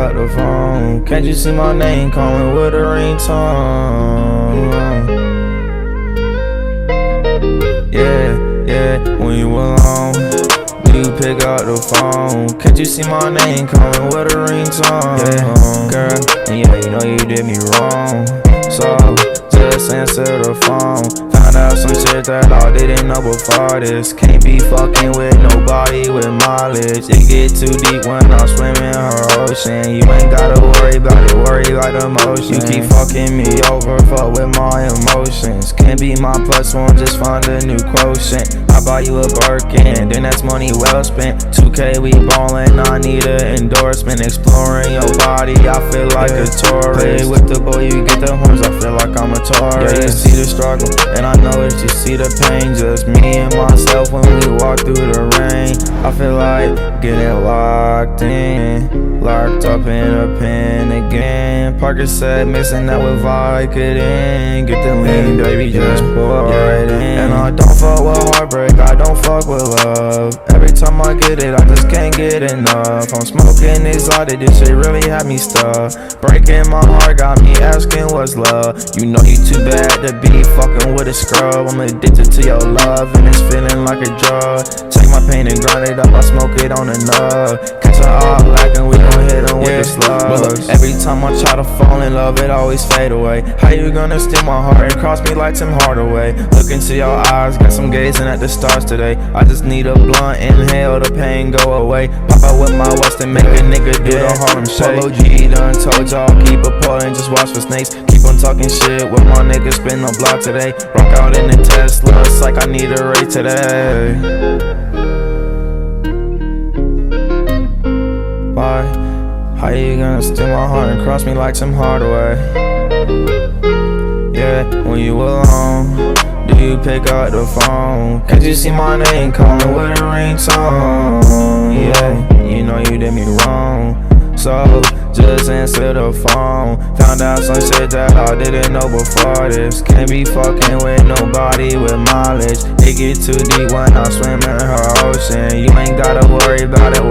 up the phone. Can't you see my name calling with a ringtone? Yeah, when you alone, do you pick up the phone? Can't you see my name calling with a ringtone? Yeah, girl, and yeah, you know you did me wrong, so just answer the phone. Found out some shit that I didn't know before this. Can't be fucking with nobody with mileage. It get too deep when I'm swimming her ocean. You ain't gotta worry about it, worry about emotion. You keep fucking me over, fuck with my emotions. Can't be my plus one, just find a new quotient. I buy you a Birkin, then that's money well spent. 2K we ballin', I need an endorsement. Exploring your body, I feel like a tourist. Play with the boy, you get the horns, I feel like I'm a tourist. Yeah, you see the struggle, and I know that you see the pain. Just me and myself when we walk through the rain. I feel like getting locked in, locked up in a pen again. Parker said mixing that with Vicodin. Get the lean, baby, just pour right in. And I don't fuck with heartbreak, I don't fuck with love. Every time I get it, I just can't get enough. I'm smoking exotic, this shit really had me stuck. Breaking my heart got me asking what's love. You know you too bad to be fucking with a scrub. I'm addicted to your love and it's feeling like a drug. Take my pain and grind it up, I smoke it on a nub. Catch a eye black and we gon' hit them with the slugs. Every time I try to fall in love, it always fade away. How you gonna steal my heart and cross me like Tim Hardaway? Look into your eyes, got some gazing at the stars today. I just need a blunt, inhale the pain, go away. Pop out with my West and make a nigga do the Harlem Shake. Polo G done told y'all, keep a pole and just watch for snakes. Keep on talking shit with my niggas, spin no block today. Rock out in the Tesla, it's like I need a race today. Why? How you gonna steal my heart and cross me like Tim Hardaway? Yeah, when you alone, do you pick up the phone? Can't you see my name calling with a ringtone? Yeah, you know you did me wrong, so just answer the phone. Found out some shit that I didn't know before this. Can't be fucking with nobody with mileage. It get too deep when I'm swimming her ocean. You ain't gotta worry about it,